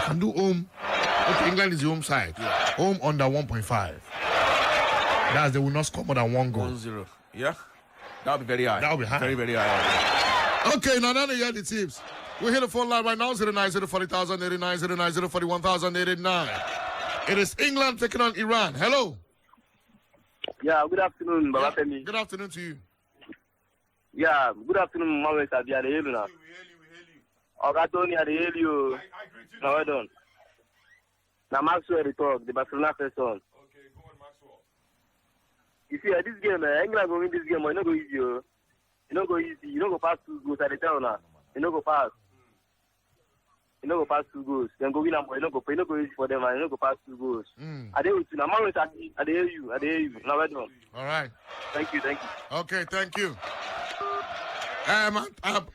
can do home. Okay, England is the home side. Yeah. Home under 1.5. That's they will not score more than 1 goal. 1-0. Yeah. That would be very high. That would be high. Very, very high. Okay, now you hear the tips. We hit the phone line right now, 09040,000, 09040,1,089. It is England taking on Iran. Hello. Yeah, good afternoon, Baba Femi. Good afternoon to you. Yeah, good afternoon, Mama Sabi. I hear you now. We hail you. Ogatoni, I hear you. I greet you. Now, well done. Now, Maxwell, the talk, the Barcelona person. Okay, go on, Maxwell. You see, this game, England will win this game, but it's not go easy. You don't go easy. You don't go past 2 goals at the town now. You don't go past. You don't go past 2 goals. Then go win them, but you don't go easy for them, and you don't go past 2 goals. I hear you. Now, Mama Sabi, I hear you. Now, well done. All right. Thank you. Okay, thank you.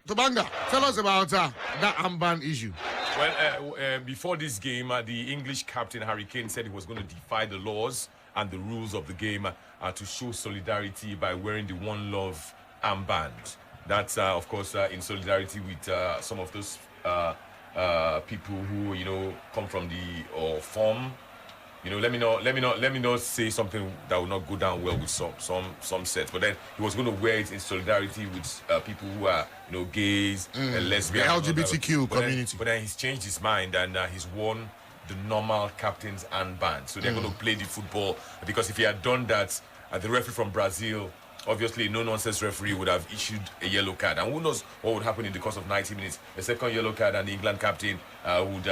Tabanga, tell us about that armband issue. Well, before this game, the English captain Harry Kane said he was going to defy the laws and the rules of the game to show solidarity by wearing the One Love armband. That's, of course, in solidarity with some of those people who, come from or form. Let me not say something that will not go down well with some sets. But then he was going to wear it in solidarity with people who are, gays and lesbians. The LGBTQ community. But then he's changed his mind and he's worn the normal captain's armband. So they're going to play the football, because if he had done that, the referee from Brazil, obviously no nonsense referee, would have issued a yellow card, and who knows what would happen in the course of 90 minutes. A second yellow card, and the England captain would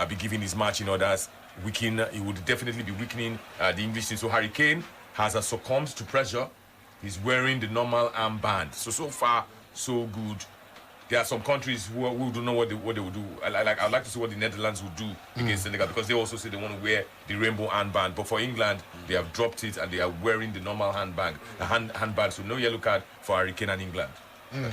be giving his matching orders. He would definitely be weakening the English team. So Harry Kane has succumbed to pressure. He's wearing the normal armband. So far so good. There are some countries who don't know what they will do. I'd like to see what the Netherlands will do against Senegal, because they also say they want to wear the rainbow handband. But for England, they have dropped it and they are wearing the normal handband. So no yellow card for Harry Kane and England.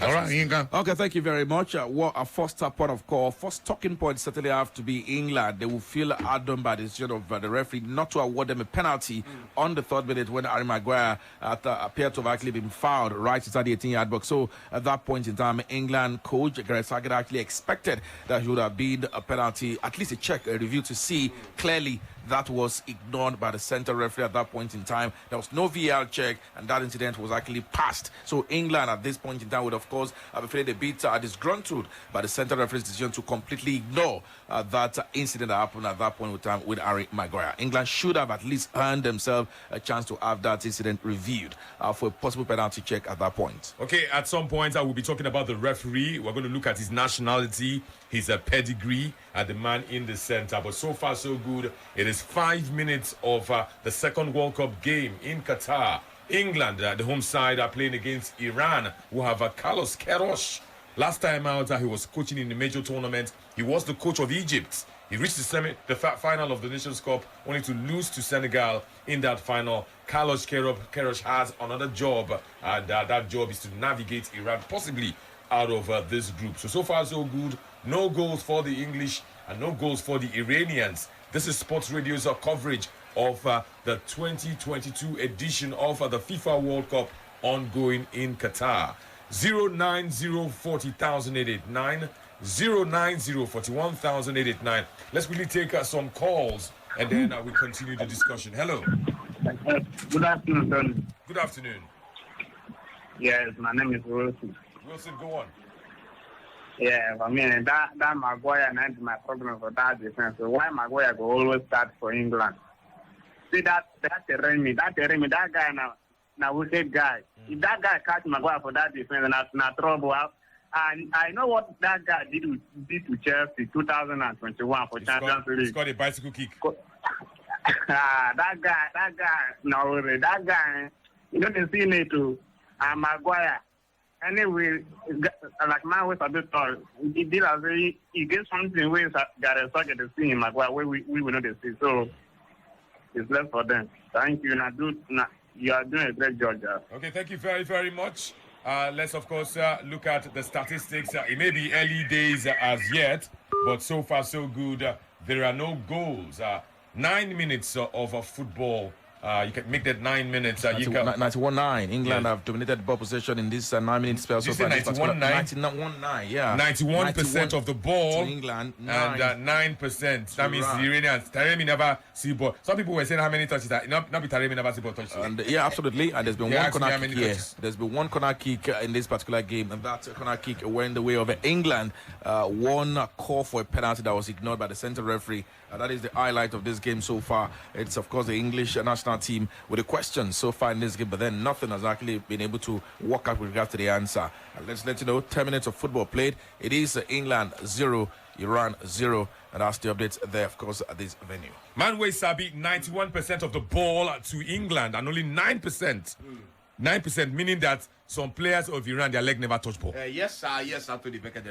All right, England. Okay, thank you very much. What a first point of call. First talking point certainly have to be England. They will feel outdone by the decision of the referee not to award them a penalty on the 3rd minute when Harry Maguire appeared to have actually been fouled right inside the 18-yard box. So at that point in time, England coach Gareth Southgate actually expected that he would have been a penalty, at least a check, a review to see clearly. That was ignored by the center referee at that point in time. There was no VAR check, and that incident was actually passed. So England at this point in time would, of course, have felt a bit disgruntled by the center referee's decision to completely ignore that incident that happened at that point in time with Harry Maguire. England should have at least earned themselves a chance to have that incident reviewed for a possible penalty check at that point. Okay, at some point I will be talking about the referee. We're going to look at his nationality, his pedigree, and the man in the center. But so far so good. It is 5 minutes of the second World Cup game in Qatar. England, the home side, are playing against Iran, who have Carlos Queiroz. Last time out, he was coaching in the major tournament. He was the coach of Egypt. He reached the final of the Nations Cup, only to lose to Senegal in that final. Carlos Queiroz has another job, and that job is to navigate Iran possibly out of this group. So far so good. No goals for the English and no goals for the Iranians. This is Sports Radio's coverage of the 2022 edition of the FIFA World Cup ongoing in Qatar. 09040,889, 09041,889. Let's really take some calls and then we continue the discussion. Hello. Good afternoon, Tony. Good afternoon. Yes, my name is Wilson. Wilson, go on. Yeah, I mean, that Maguire and my problem for that defense. So why Maguire go always start for England? See, that Remy, that guy now wicked guy. If that guy catch Maguire for that defense, that's not trouble. And I know what that guy did to Chelsea 2021 for Champions League. He's got a bicycle kick. That guy, you know, the scene to Maguire. Anyway, like man was a bit tall. He did he did something where got a socket to see him Maguire where we will not see. So it's left for them. Thank you. You are doing a great job. Okay, thank you very, very much. Let's of course look at the statistics. It may be early days as yet, but so far so good. There are no goals. 9 minutes of football You can make that 9 minutes. You can 91-9. England have dominated ball possession in this 9-minute spell. Did So you say 91-9? 91-9, yeah. 91% of the ball to England, and 9%. That means the Iranians. Taremi never see ball. Some people were saying how many touches that not be Taremi never see ball touch. And yeah, absolutely. And there's been Yeah, one corner actually, how kick. many Yeah, touches? there's been one corner kick in this particular game, and that corner kick went the way of England. One call for a penalty that was ignored by the center referee. That is the highlight of this game so far. It's of course the English national team with a question so far in this game, but then nothing has actually been able to work out with regards to the answer. Let's let you know, 10 minutes of football played. It is England 0, Iran 0, and that's the updates there, of course, at this venue. Manway Sabi, 91% of the ball to England and only 9%. 9%, meaning that some players of Iran, their leg never touch ball. Yes, Anthony Becker.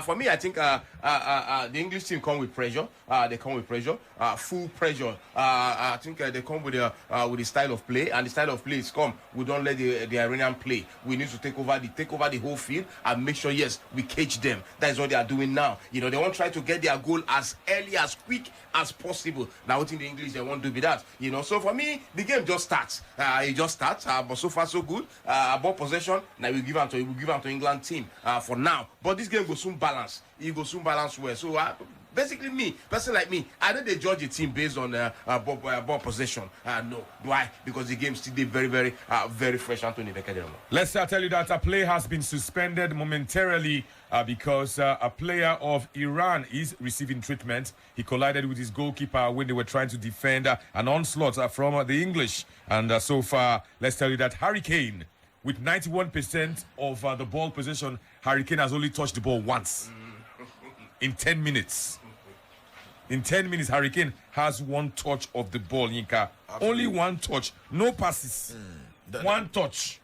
For me, I think the English team come with pressure. They come with pressure, full pressure. I think they come with the style of play, and the style of play is come. We don't let the Iranian play. We need to take over the whole field and make sure, yes, we cage them. That is what they are doing now. You know, they want to try to get their goal as early, as quick as possible. Now, what in the English they want to be that. You know, so for me, the game just starts. It just starts. But so far so good. Ball possession. Now we give them to England team for now. But this game will soon balance. It will soon balance well. So basically, person like me, I know they judge a team based on ball possession. No, why? Because the game still very, very, very fresh. Anthony Becker. Let's tell you that a player has been suspended momentarily because a player of Iran is receiving treatment. He collided with his goalkeeper when they were trying to defend an onslaught from the English. And so far, let's tell you that Harry Kane, with 91% of the ball possession, Harry Kane has only touched the ball once in 10 minutes. In 10 minutes, Harry Kane has one touch of the ball, Yinka. Only one touch, no passes. One touch.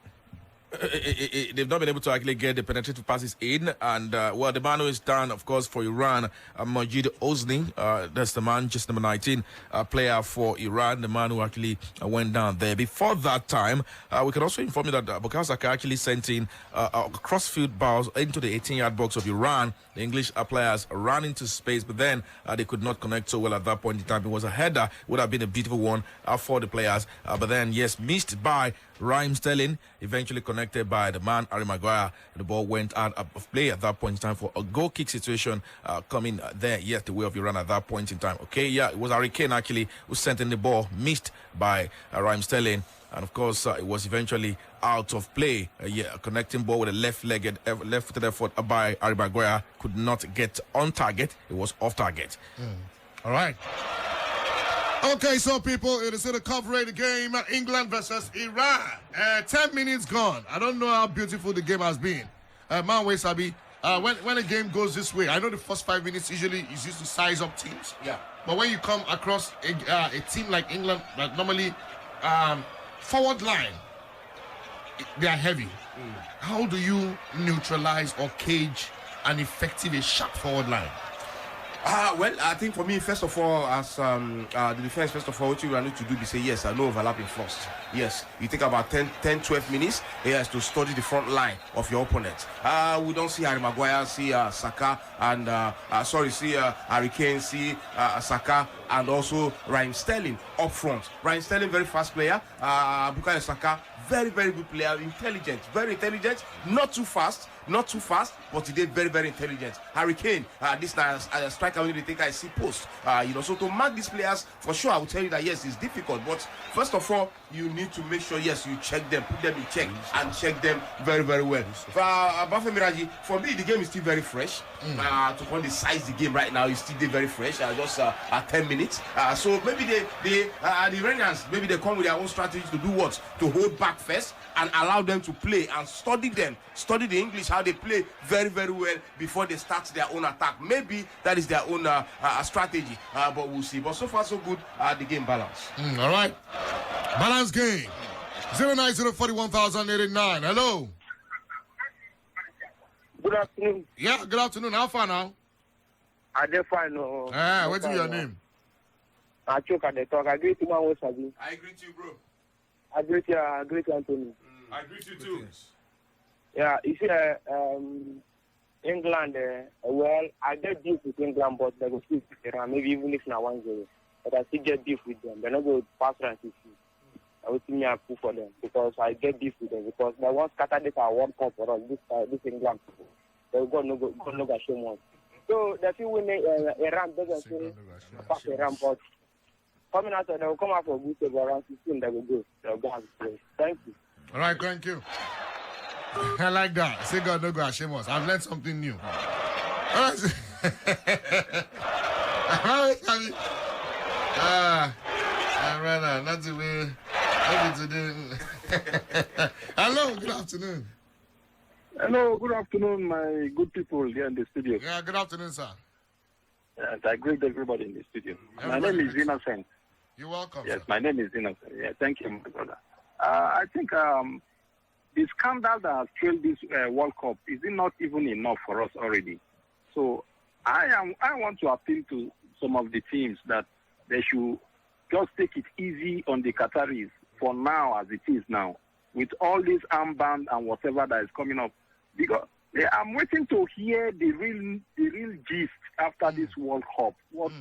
They've not been able to actually get the penetrative passes in, and well, the man who is down, of course, for Iran, Majid Ozni, that's the man, just number 19 player for Iran, the man who actually went down there. Before that time, we can also inform you that Bukayo Saka actually sent in a crossfield balls into the 18-yard box of Iran. The English players ran into space, but then they could not connect so well at that point in time. It was a header, would have been a beautiful one for the players, but then, yes, missed by Raheem Sterling, eventually connected by the man, Harry Maguire. The ball went out of play at that point in time for a goal kick situation coming there, yes, the way of Iran at that point in time. Okay, yeah, it was Harry Kane actually who sent in the ball, missed by Raheem Sterling. And of course, it was eventually out of play. Yeah, a connecting ball with a left-footed effort by Harry Maguire could not get on target. It was off target. All right. Okay, so people, it is in the coverage game, England versus Iran. 10 minutes gone. I don't know how beautiful the game has been. Manway Sabi, when a game goes this way, I know the first 5 minutes usually is used to size up teams. Yeah. But when you come across a team like England, that normally forward line, they are heavy. How do you neutralize or cage an effective, a sharp forward line? Well, I think for me, first of all, as the defense, first of all, what you need to do is say, yes, no overlapping first. Yes, you take about 10, 12 minutes, yes, to study the front line of your opponent. We don't see Harry Maguire, see Saka, and see Harry Kane, see Saka, and also Raheem Sterling up front. Raheem Sterling, very fast player. Bukayo Saka, very, very good player, intelligent, very intelligent, not too fast, but he did very, very intelligent. Harry Kane, this striker when you think I see post. So to mark these players, for sure, I will tell you that yes, it's difficult. But first of all, you need to make sure, yes, you check them, put them in check, and check them very, very well. For me, the game is still very fresh. To point the size the game right now is still very fresh. Just 10 minutes. So maybe the Iranians, maybe they come with their own strategy to do what? To hold back first and allow them to play and study them, study the English, how they play very, very well before they start their own attack. Maybe that is their own strategy, but we'll see. But so far, so good, the game balance. All right. Balance game. 09041,089. Hello. Good afternoon. Yeah, good afternoon. How far now? I dey fine. What's your name? I choke at the talk. I greet you, man. I greet you, bro. I greet you, Anthony. I greet you too. Yeah, you see, England, well, I get beef with England, but they go speak with Iran, maybe even if not 1-0. But I still get beef with them. They're not going to pass round 50. I will see me and pull for them because I get this with them because they want scatter this our World Cup for us, this England people. They God no go show more. So the few win Iran doesn't say pass Iran, but coming out they will come out for good save around 16 they will go. They'll go and play. Thank you. All right, thank you. I like that. Say God no go shame us. I've learned something new. All right. Brother, not the way. Hello, good afternoon. Hello, good afternoon, my good people here in the studio. Yeah, good afternoon, sir. And I greet everybody in the studio. My name is Innocent. You're welcome. Yes, sir. my name is Innocent. Yeah, thank you, my brother. I think the scandal that has trailed this World Cup is it not even enough for us already. So I want to appeal to some of the teams that they should just take it easy on the Qataris for now as it is now, with all this armband and whatever that is coming up. Because I'm waiting to hear the real gist after this World Cup. What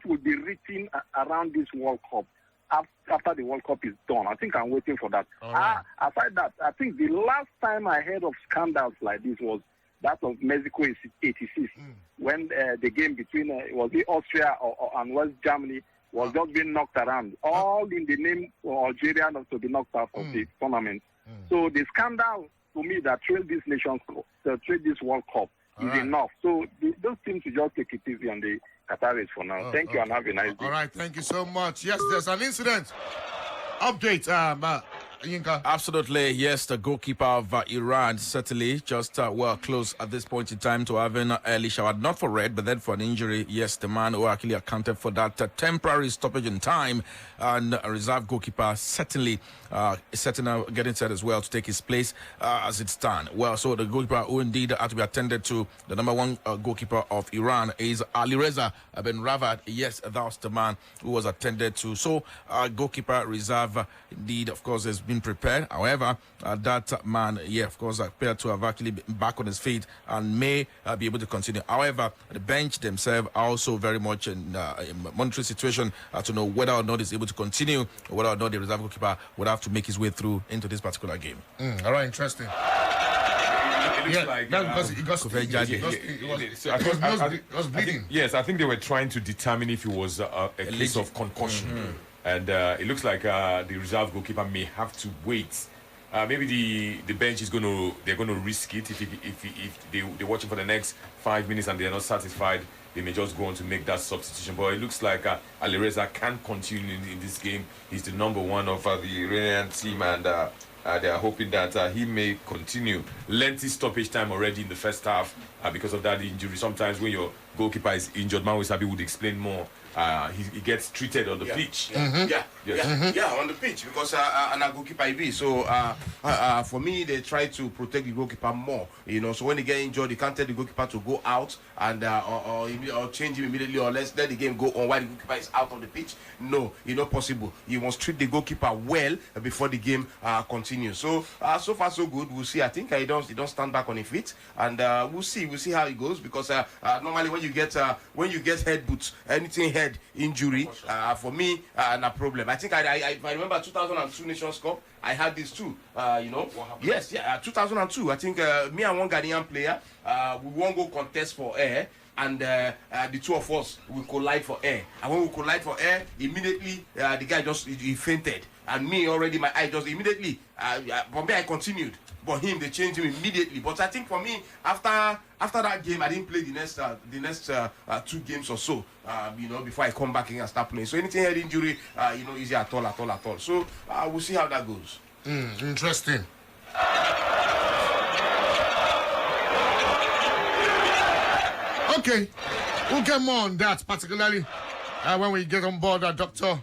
will be written around this World Cup after the World Cup is done? I think I'm waiting for that. Right. Aside that, I think the last time I heard of scandals like this was that of Mexico in '86, when the game between was it Austria and West Germany was just being knocked around, all in the name of Algeria not to be knocked out of the tournament. So the scandal to me that trailed this nations, trailed this World Cup is enough. So those teams should just take it easy on the Qataris for now. Thank you and have a nice day. All right, thank you so much. Yes, there's an incident. Update, Yinka. Absolutely, yes. The goalkeeper of Iran certainly just close at this point in time to having early shower, not for red, but then for an injury. Yes, the man who actually accounted for that temporary stoppage in time, and a reserve goalkeeper certainly getting set as well to take his place as it stands. Well, so the goalkeeper who indeed had to be attended to, the number one goalkeeper of Iran, is Alireza Ben Ravad. Yes, that was the man who was attended to. So goalkeeper reserve indeed, of course, has been prepared. However, that man, of course, appeared to have actually been back on his feet and may be able to continue. However, the bench themselves are also very much in a monitoring situation to know whether or not he's able to continue, or whether or not the reserve goalkeeper would have to make his way through into this particular game. All right, interesting. It looks like because it was bleeding. Yes, I think they were trying to determine if it was a case of concussion. And it looks like the reserve goalkeeper may have to wait. Maybe the bench is they're gonna risk it if they're watching for the next 5 minutes and they're not satisfied. They may just go on to make that substitution. But it looks like Alireza can continue in this game. He's the number one of the Iranian team, and they are hoping that he may continue. Lengthy stoppage time already in the first half because of that injury. Sometimes when your goalkeeper is injured, Man Wisabi would explain more. He gets treated on the pitch. On the pitch, because and a goalkeeper IB. So for me, they try to protect the goalkeeper more. So when they get injured, you can't tell the goalkeeper to go out and or change him immediately, or let's let the game go on while the goalkeeper is out on the pitch. No, it's not possible. You must treat the goalkeeper well before the game continues. So so far so good. We'll see. I think he don't stand back on his feet, and we'll see how it goes, because normally when you get head boots, anything head injury, for me, no problem. I think I remember 2002 Nations Cup. I had this too. Yes, 2002. I think me and one Ghanaian player, we won't go contest for air, and the two of us will collide for air. And when we collide for air, immediately the guy he fainted, and me already my eye just immediately. For me, I continued. But him, they changed him immediately. But I think for me, after that game, I didn't play the next 2 games or so. Before I come back in and start playing. So anything head injury, easy at all. So we'll see how that goes. Interesting. Okay, we'll get more on that, particularly when we get on board Dr.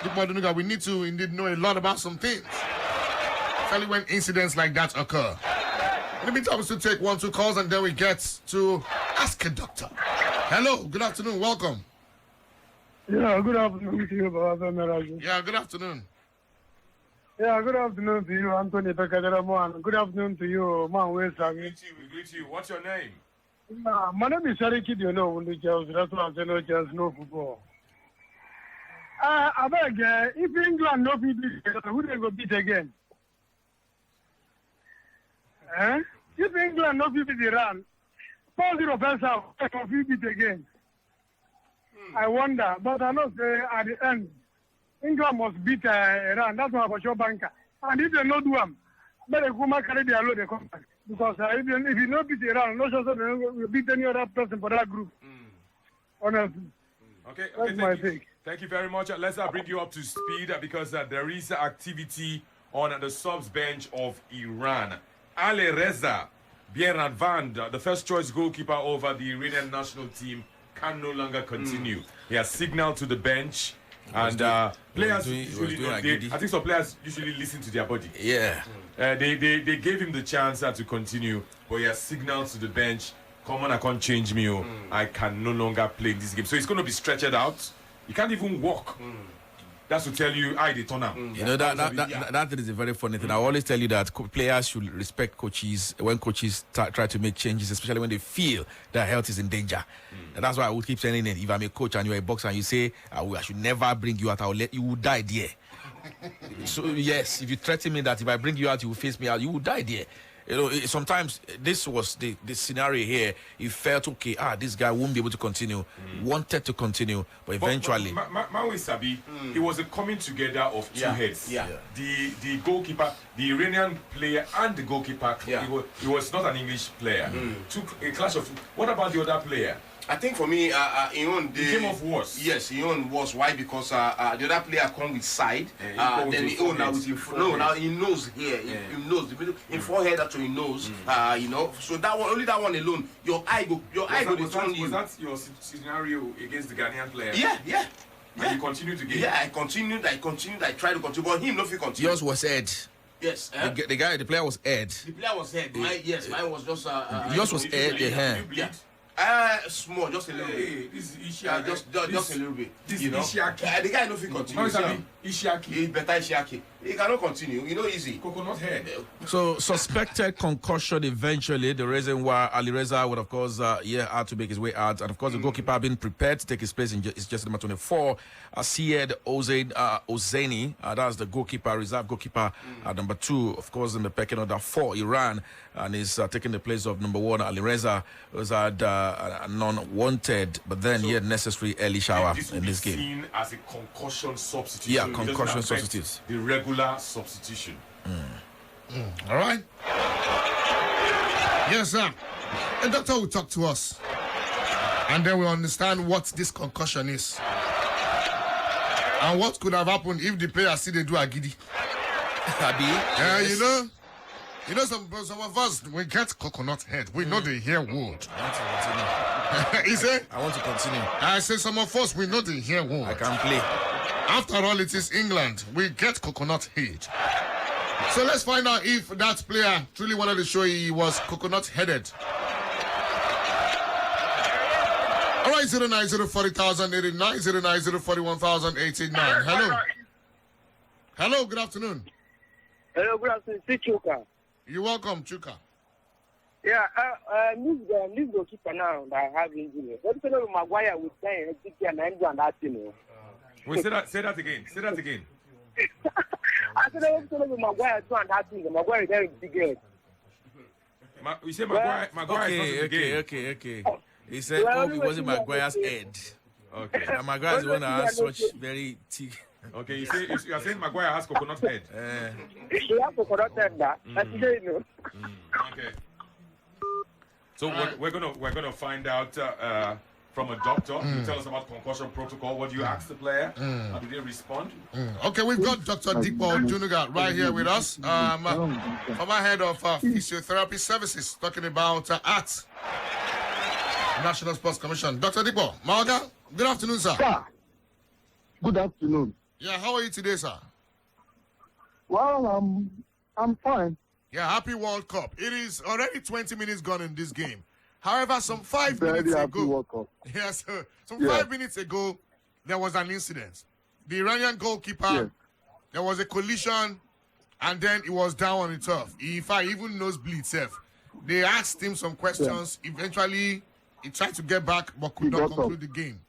Dukmadunuga. We need to indeed know a lot about some things, especially when incidents like that occur. In the meantime, we still take 1-2 calls, and then we get to Ask a Doctor. Hello, good afternoon, welcome. Yeah, good afternoon to you, Baba Meraji. Yeah, good afternoon. Yeah, good afternoon to you, Anthony Pekaderamo, and good afternoon to you, Man Wesami. We greet you. What's your name? My name is Shariki Diono, that's why I say no chance, no football. I beg, if England no beat this, who they go beat again? If England no beat Iran, 4-0 first half, who beat again? I wonder, but I know say at the end, England must beat Iran. That's one for sure, banker. And if they not do them, better come and carry their load. Because if you not beat Iran, no sure they will beat any other person for that group. Honestly. Okay, That's my take. Thank you very much. Let's bring you up to speed because there is activity on the subs bench of Iran. Ali Reza Bieranvand, the first choice goalkeeper over the Iranian national team, can no longer continue. He has signaled to the bench, and players usually, I think some players usually listen to their body. Yeah. They gave him the chance to continue, but he has signaled to the bench, come on, I can't change me. I can no longer play this game. So he's going to be stretched out. He can't even walk. That's to tell you, I turn up. You know, that is a very funny thing. I always tell you that players should respect coaches when coaches try to make changes, especially when they feel their health is in danger. And that's why I would keep saying it. If I'm a coach and you're a boxer and you say, I should never bring you out, you will die there. So, yes, if you threaten me that if I bring you out, you will face me out, you will die there. You know, sometimes this was the scenario here. He felt, okay, this guy won't be able to continue. Wanted to continue, but eventually. Maui Sabi, it was a coming together of two heads. Yeah. The goalkeeper, the Iranian player, and the goalkeeper. He was not an English player. Took a clash of. What about the other player? I think for me, Ion, the game of worse. Yes, Ion was. Why? Because the other player come with side, then Ion now with him. No, now he knows here. He knows the middle, in forehead actually he knows. You know, so that one, only that one alone, your eye go turn you. Was that your scenario against the Ghanaian player? Yeah. And you continued to game. Yeah, I continued. I tried to continue, but him not fit continue. Yours was Ed. Yes. The player was Ed. The player was Ed. Mine was just. Yours was Ed. Yeah. Small, just a little bit. This is Ishiaki. Just a little bit. This you know? Ishiaki. The guy no fit continue. Ishiaki. He better Ishiaki. He cannot continue. You know, easy. Coconut head. So suspected concussion eventually. The reason why Ali Reza would, of course, had to make his way out, and of course the goalkeeper being prepared to take his place is just number 24. Syed Ozeni, that's the goalkeeper, reserve goalkeeper, number 2, of course, in the pecking order for Iran, and is taking the place of number 1 Ali Reza, who's had a non-wanted, but then he had necessary early shower in this game. Seen as a concussion substitution. Yeah, concussion substitutes. The regular substitution. All right. Yes, sir. The doctor will talk to us, and then we'll understand what this concussion is, and what could have happened if the player see they do a giddy. Yes. You know, some of us, we get coconut head. We know they hear wood. He said, I want to continue. I say some of us, we know they hear wood. I can play. After all, it is England. We get coconut head. So let's find out if that player truly wanted to show he was coconut headed. All right, 09040,089, 09041,089. Hello. Hello, good afternoon. Hello, good afternoon. See Chuka. You're welcome, Chuka. Yeah, this goalkeeper now that I have injury. What's the name of Maguire with playing and that team? Wait, say that again. Say that again. I said, what's the name of Maguire and that team? Maguire is very big. You say Maguire is not in the game. Okay. He said, it wasn't Maguire's head. Okay. And Maguire is the one that has such very thick. Okay, you are saying Maguire has coconut head. He has coconut head, that. That's you know. Okay. So we're gonna find out from a doctor to tell us about concussion protocol. What do you ask the player? How do they respond? Okay, we've got Dr. Dikpo Junuga right here with us, former head of physiotherapy services, talking about ACT, National Sports Commission. Dr. Dikpo, Maoga, good afternoon, sir. Sir, good afternoon. Yeah, how are you today, sir? Well, I'm fine. Yeah, happy World Cup. It is already 20 minutes gone in this game. However, some 5 Very minutes happy ago, World Cup. yes, some 5 minutes ago, there was an incident. The Iranian goalkeeper, there was a collision, and then he was down on the turf. In fact, even nosebleed itself. They asked him some questions. Eventually, he tried to get back, but could not conclude the game.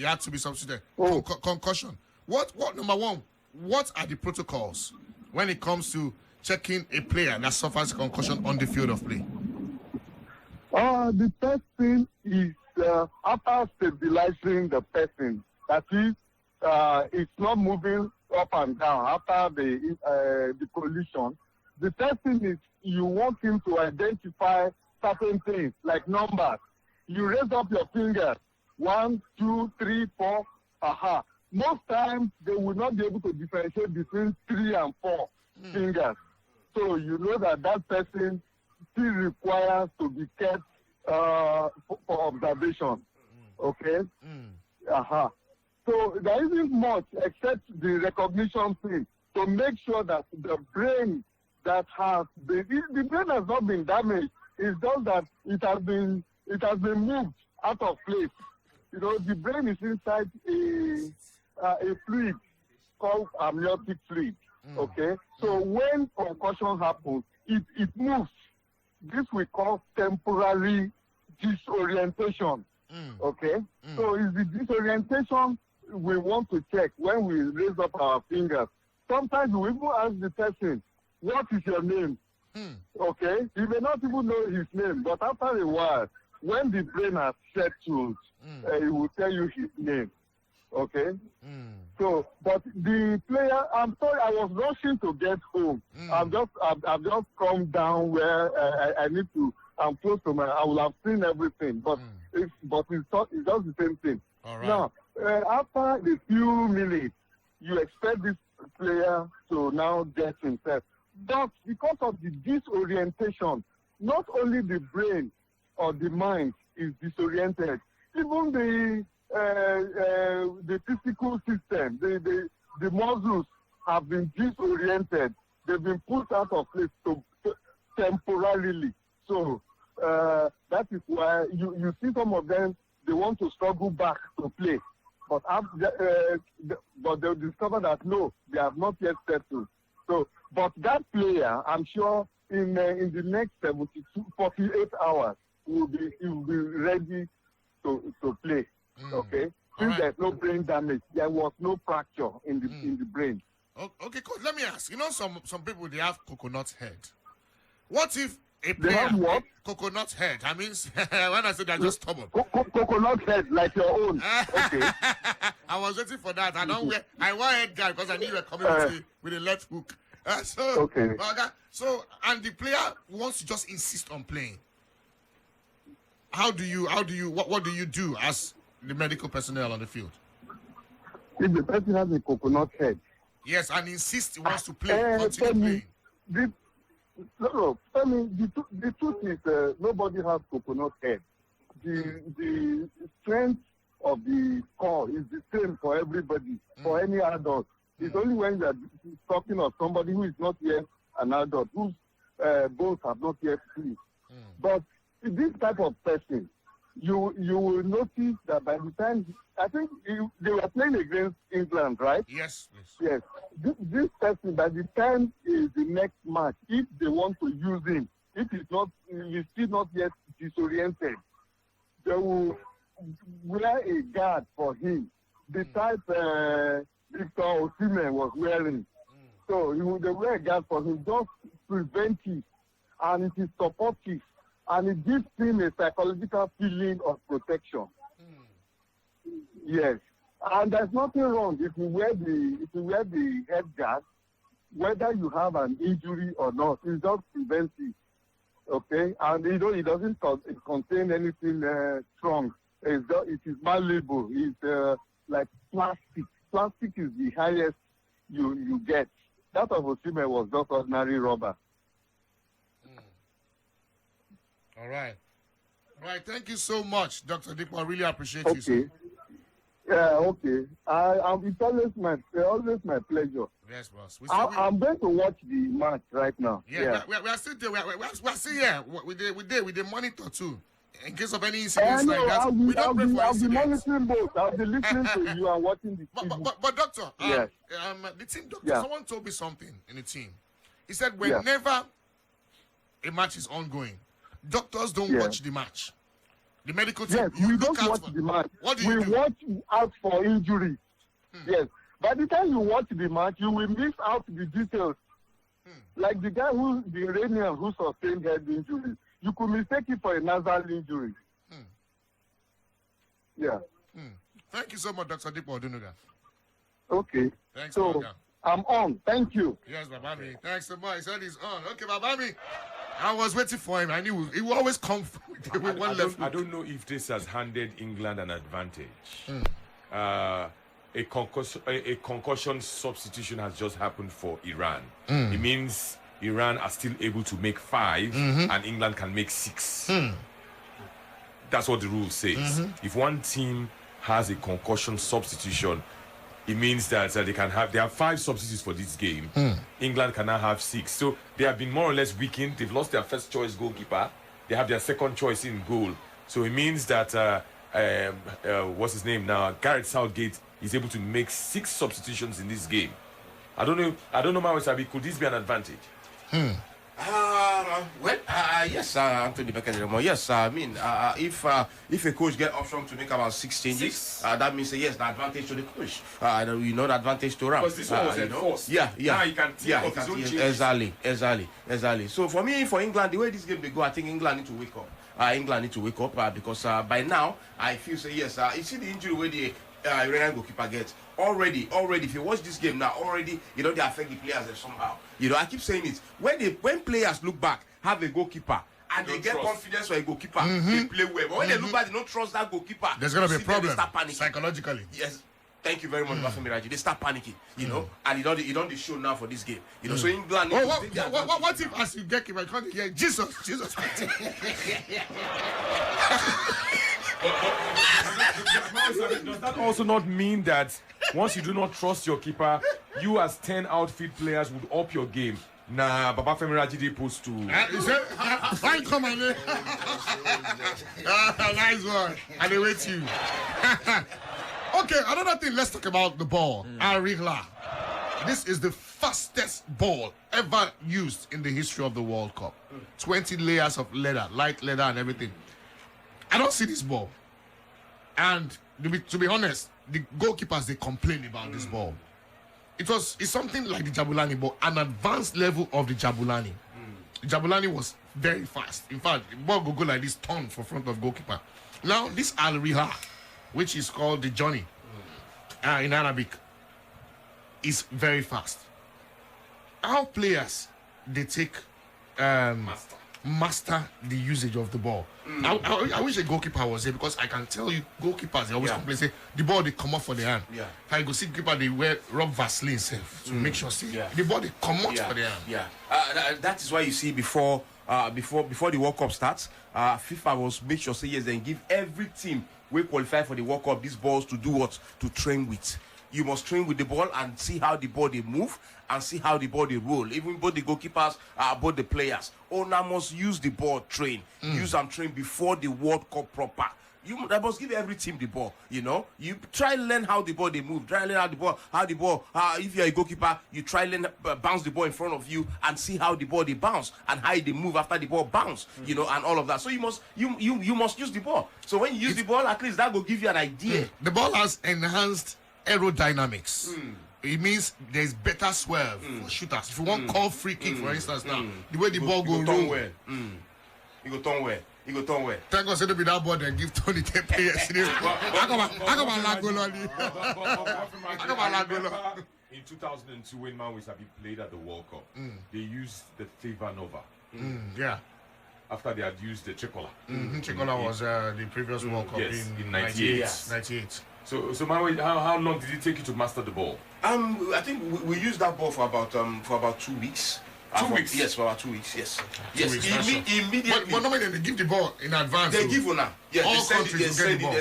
He had to be substituted. Oh. Concussion. What number one? What are the protocols when it comes to checking a player that suffers concussion on the field of play? The first thing is after stabilizing the person, that is, it's not moving up and down after the collision. The first thing is you want him to identify certain things like numbers. You raise up your fingers, 1, 2, 3, 4. Aha. Most times they will not be able to differentiate between 3 and 4 fingers. So you know that person still requires to be kept for observation. Okay? Aha. So there isn't much except the recognition thing to make sure that the brain that has the brain has not been damaged. It's just that it has been moved out of place. You know, the brain is inside a fluid called amniotic fluid. Okay? So when concussion happens, it moves. This we call temporary disorientation. Okay? So it's the disorientation we want to check when we raise up our fingers. Sometimes we even ask the person, what is your name? Okay? He may not even know his name, but after a while, when the brain has settled, he will tell you his name. Okay? So, but the player, I'm sorry, I was rushing to get home. I've just come down where I need to. I'm close to I will have seen everything, but it's just the same thing. All right. Now, after a few minutes, you expect this player to now get himself. But because of the disorientation, not only the brain or the mind is disoriented, even the physical system, the muscles have been disoriented. They've been put out of place temporarily. So that is why you see some of them, they want to struggle back to play. But they'll discover that no, they have not yet settled. So, but that player, I'm sure in the next 48 hours, he will be ready to play. Okay? Since there's no brain damage, there was no fracture in the brain. Okay, coach, let me ask. You know, some people, they have coconut head. What if a They player have what? Coconut head? I mean, when I say they're just stubborn. Coconut head, like your own. Okay. I was waiting for that. I want head guy because I knew you were coming with a left hook. Okay. So, and the player wants to just insist on playing. What do you do as the medical personnel on the field? If the person has a coconut head. Yes, and insists he wants to play, continue playing. Tell me, the truth is nobody has coconut head. The strength of the core is the same for everybody, for any adult. It's only when you are talking of somebody who is not yet an adult, whose bones have not yet healed. But this type of person, you will notice that by the time, I think they were playing against England, right? Yes. Yes. This person, by the time is the next match, if they want to use him, if he's still not yet disoriented, they will wear a guard for him. The type Victor Osimhen was wearing. So they wear a guard for him, just preventive, and it is supportive, and it gives him a psychological feeling of protection. Yes, and there's nothing wrong if you wear the head guard, whether you have an injury or not. It's just preventive, okay? And it doesn't contain anything strong. It is malleable. It's like plastic. Plastic is the highest you get. That of Osimhen was just ordinary rubber. All right. Thank you so much, Dr. Dikwa. I really appreciate you, sir. Yeah, okay. It's always my pleasure. Yes, boss. I'm going to watch the match right now. Yeah. We are still there. We're still here. We did monitor too. In case of any incidents like that, we don't pray for I'll be incidents. monitoring both. I'll be listening to you and watching the TV. But doctor, Yes. the team doctor, Yeah. someone told me something in the team. He said whenever a match is ongoing, doctors don't watch the match. The medical team. Yes, You we look don't out watch for- the match. What do We you do? watch out for injury. Yes. By the time you watch the match, you will miss out the details. Like the guy the Iranian who sustained head injury, you could mistake it for a nasal injury. Yeah. Thank you so much, Dr. Dipo Odunuga. Okay. Thanks, So Oga. I'm on. Thank you. Yes, Babami. Thanks so much. He said he's on. Okay, Babami. I was waiting for him. I knew he will always come with one left. I don't know if this has handed England an advantage. A concussion substitution has just happened for Iran. It means Iran are still able to make 5 and England can make 6. That's what the rule says. If one team has a concussion substitution, it means that they have 5 substitutes for this game. England can now have 6. So they have been more or less weakened. They've lost their first choice goalkeeper. They have their second choice in goal. So it means that what's his name now? Gareth Southgate is able to make 6 substitutions in this game. I don't know, Mawe Sabi, could this be an advantage? Yes, Anthony Becker. Yes, I mean, if a coach get option to make about 6 changes, that means yes, the advantage to the coach. The advantage to Ram. Because this one was enforced. Yeah. Now he can think of his own changes. Exactly. So for England, the way this game they go, I think England need to wake up. England need to wake up because by now I feel yes. You see the injury where the Iranian goalkeeper gets already. If you watch this game now, already they affect the players somehow. I keep saying it when players look back, have a goalkeeper and they get confidence for a goalkeeper, they play well. But when they look back, they don't trust that goalkeeper. There's gonna be a problem. They start panicking Psychologically. Yes. Thank you very much, Bafemi Raji. They start panicking, and it don't show now for this game. So England. What if as you get him, I can't hear Jesus? Does that also not mean that once you do not trust your keeper, you as 10 outfield players would up your game? Nah, Babafemi Rajide post to. Fine, come on, man. Nice one. And they wait you. Okay, another thing. Let's talk about the ball. Brila. This is the fastest ball ever used in the history of the World Cup. 20 layers of leather, light leather, and everything. I don't see this ball. And to be honest, the goalkeepers, they complain about this ball. It's something like the Jabulani ball, an advanced level of the Jabulani. The Jabulani was very fast. In fact, the ball go like this, turn for front of goalkeeper. Now, this Brila, which is called the Johnny in Arabic, is very fast. Our players, they take master the usage of the ball. I wish a goalkeeper was here because I can tell you, goalkeepers, they always complain, say the ball they come off for the hand. If I go see goalkeeper, they rub Vaseline to make sure the ball they come out for the hand. That is why you see before the World Cup starts, FIFA was make sure yes, then give every team we qualify for the World Cup these balls to do what? To train with. You must train with the ball and see how the ball they move and see how the ball they roll. Even both the goalkeepers, both the players. Owner must use the ball, train. Use and train before the World Cup proper. You must give every team the ball. You try learn how the ball they move. Try learn how the ball. If you're a goalkeeper, you try learn bounce the ball in front of you and see how the ball they bounce and how they move after the ball bounce. And all of that. So you must use the ball. So when you use the ball, at least that will give you an idea. The ball has enhanced aerodynamics. It means there's better swerve for shooters. If you want call free kick, for instance, now the way the ball go roll, you go turn well. Thank God, say to be that ball and give Tony 10 players. In 2002, when Maui Sabi played at the World Cup, they used the Favor Nova. After they had used the Tricolor. Tricolor was the previous World Cup in 98. So Maui, how long did it take you to master the ball? I think we used that ball for about 2 weeks. 2 weeks? Yes, for about 2 weeks, yes. Immediately. But normally they give the ball in advance. They give you now. Yeah, all they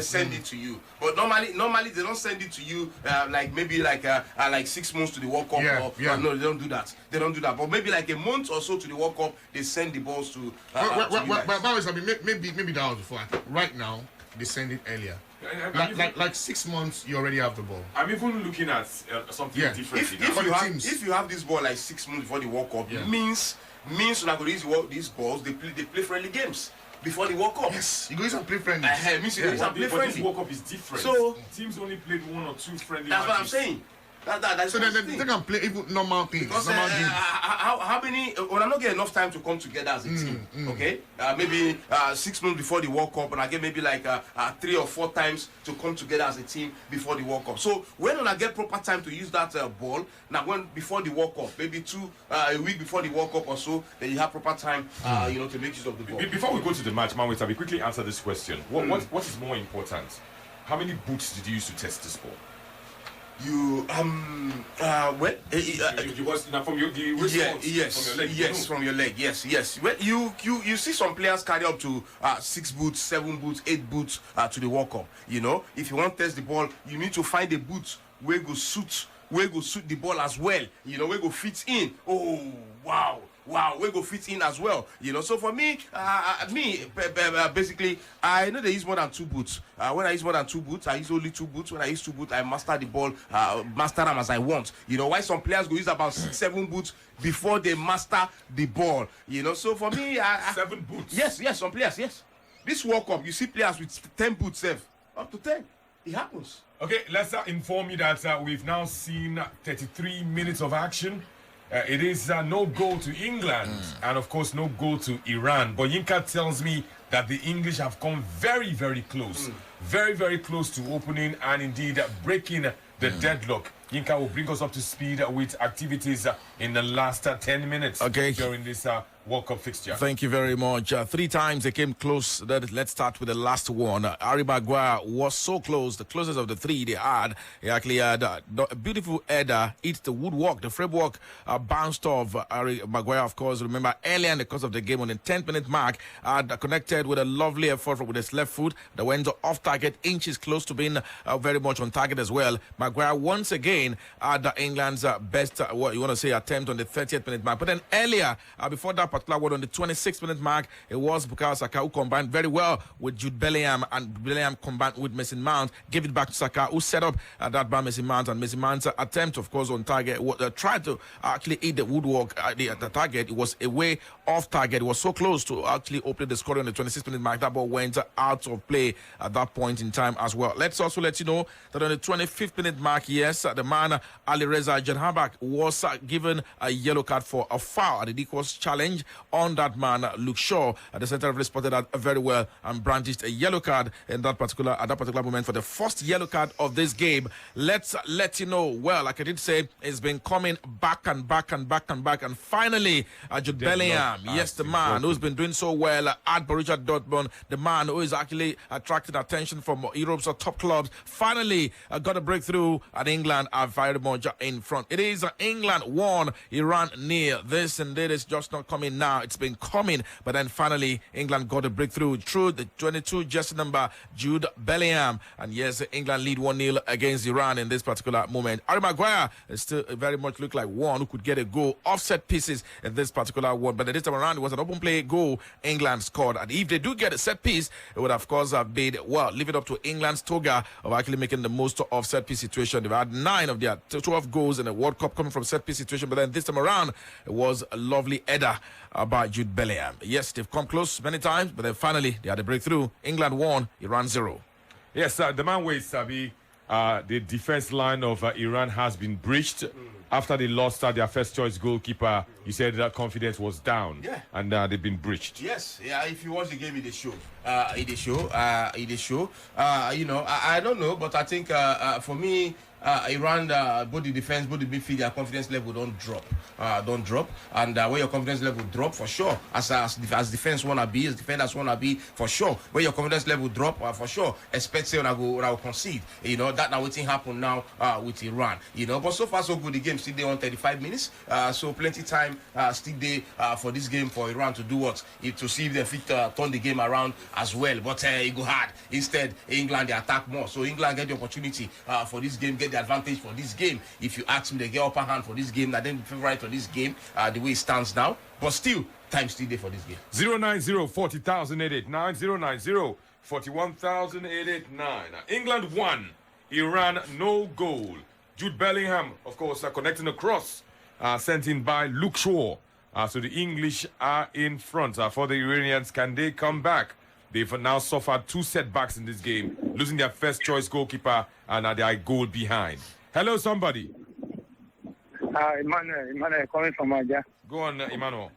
send it to you. But normally they don't send it to you like maybe like 6 months to the World Cup. No, they don't do that. But maybe like a month or so to the World Cup, they send the balls to. Maybe that was before. Right now, they send it earlier. Like 6 months, you already have the ball. I'm even looking at something different. If you have this ball like 6 months before the World Cup, means when I go use these balls, they play friendly games. before the World Cup. Yes, you go use and play friendly. Means you go use and play But this friendly. World Cup is different. So- teams only played 1 or 2 friendly That's what I'm matches. saying. That's So the then thing. they can play even normal things, Because normal games. how many? When I not get enough time to come together as a team, okay? Maybe 6 months before the World Cup, and I get maybe like 3 or 4 times to come together as a team before the World Cup. So when I get proper time to use that ball, now when before the World Cup, maybe a week before the World Cup or so, then you have proper time, to make use of the ball. Before we go to the match, man, we quickly answer this question. What is more important? How many boots did you use to test this ball? You well. You was from your the response from your leg. Yes, from your leg. Yes. Well, you see some players carry up to 6 boots, 7 boots, 8 boots to the World Cup. You know, if you want to test the ball, you need to find a boot where go suit the ball as well. You know, where go fit in. Oh wow, where go fit in as well. You know, so for me, basically, I know they use more than 2 boots. When I use more than 2 boots, I use only 2 boots. When I use 2 boots, I master the ball, master them as I want. You know, why some players go use about 6, 7 boots before they master the ball. You know, so for me, 7 boots. Yes, some players, yes. This World Cup, you see players with 10 boots, up to 10. It happens. Okay, let's inform you that we've now seen 33 minutes of action. It is no goal to England and, of course, no goal to Iran. But Yinka tells me that the English have come very, very close. Very, very close to opening and, indeed, breaking the deadlock. Yinka will bring us up to speed with activities in the last 10 minutes during this World Cup fixture. Thank you very much. 3 times they came close. Let's start with the last one. Harry Maguire was so close, the closest of the 3 they had. He actually had a beautiful header, hit the woodwork. The framework bounced off. Harry Maguire, of course, remember earlier in the course of the game on the 10th-minute mark, had connected with a lovely effort with his left foot that went off target, inches close to being very much on target as well. Maguire once again had England's best, what you want to say, attempt on the 30th-minute mark. But then earlier, before that particular one on the 26th-minute mark, it was Bukayo Saka who combined very well with Jude Bellingham, and Bellingham combined with Mason Mount, gave it back to Saka, who set up that by Mason Mount, and Mason Mount's attempt, of course, on target, tried to actually hit the woodwork at the target. It was away off target. It was so close to actually open the scoring on the 26th-minute mark. That ball went out of play at that point in time as well. Let's also let you know that on the 25th-minute mark, yes, the man Ali Reza Janhabak was given a yellow card for a foul at the equals challenge on that man, Luke Shaw. The centre referee spotted that very well and brandished a yellow card at that particular moment for the first yellow card of this game. Let's let you know, well, like I did say, it's been coming back and finally, Jude Bellingham, yes, the man who's been doing so well at Borussia Dortmund, the man who is actually attracting attention from Europe's top clubs, finally got a breakthrough, and England are very much in front. It is England 1, Iran 0. This indeed is just not coming now. It's been coming, but then finally England got a breakthrough through the 22 jersey number Jude Bellingham, and yes, England lead 1-0 against Iran in this particular moment. Harry Maguire still very much look like one who could get a goal, offset pieces in this particular one, but this time around it was an open play goal England scored, and if they do get a set piece, it would of course have been, well, leave it up to England's toga of actually making the most of set piece situation. They've had 9 of their 12 goals in the World Cup coming from set piece situation, but then this time around it was a lovely header by Jude Bellingham. Yes, they've come close many times, but then finally they had a breakthrough. England 1, Iran 0. Yes, the man with Sabi, the defense line of Iran has been breached after they lost their first choice goalkeeper. You said that confidence was down, and they've been breached. Yes, yeah. If you watch the game, it show. You know, I don't know, but I think for me, Iran, both the defense, both the midfield, their confidence level don't drop, and when your confidence level drop, for sure, as defense wanna be, as defenders wanna be, for sure, when your confidence level drop, for sure, expect say when I go concede. You know that now waiting happen now with Iran. You know, but so far so good. The game still there on 35 minutes, so plenty time still there for this game for Iran to do what, to see if they fit turn the game around as well. But it go hard. Instead, England they attack more, so England get the opportunity for this game, get the advantage for this game. If you ask me, they get upper hand for this game. That then the favorite for this game, the way it stands now. But still, time still there for this game. 090 40,889 090 41,889. England 1, Iran no goal. Jude Bellingham, of course, connecting across, sent in by Luke Shaw. So the English are in front. For the Iranians, can they come back? They've now suffered 2 setbacks in this game, losing their first choice goalkeeper and they are a goal behind. Hello, somebody. Emmanuel calling from Aja. Go on, Emmanuel.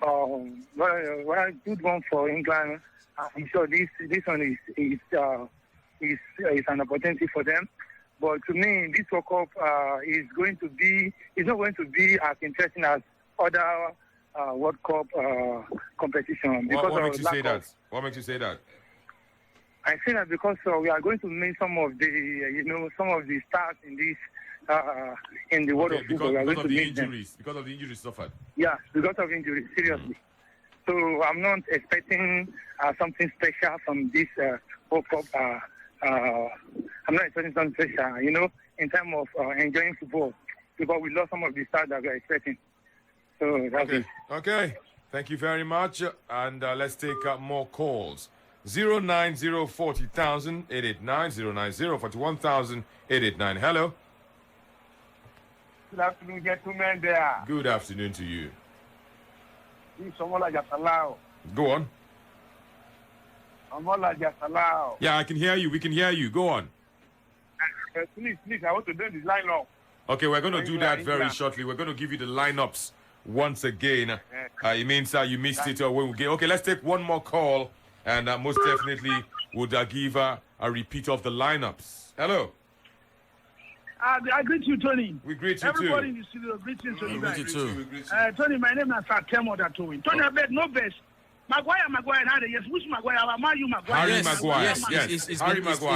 Well, good one for England. I'm sure this one is an opportunity for them. But to me, this World Cup is not going to be as interesting as other World Cup competition. What makes you say that? What makes you say that? I say that because we are going to miss some of the stars in this in the world of football. Because of the injuries. Because of the injuries suffered. Yeah, because of injuries. Seriously. So I'm not expecting something special from this World Cup. I'm not expecting something special, in terms of enjoying football, because we lost some of the stars that we are expecting. So that's it. Okay. Thank you very much. And let's take more calls. 09040,000 889 09041,000 889. Hello. Good afternoon, gentlemen. There. Good afternoon to you. Go Go on. Yeah, I can hear you. We can hear you. Go on. Please, I want to do this lineup. Okay, we're going to do that very shortly. We're going to give you the lineups once again. It means you missed it. When we get. Okay, let's take one more call, and most definitely would give a repeat of the lineups. Hello. I greet you, Tony. We greet you Everybody too. in the studio greets you, Tony. We greet you too. Tony, my name is Temo Tony. Tony, I bet no best. Maguire, yes. Which Maguire? Maguire. Harry Maguire. Yes. It's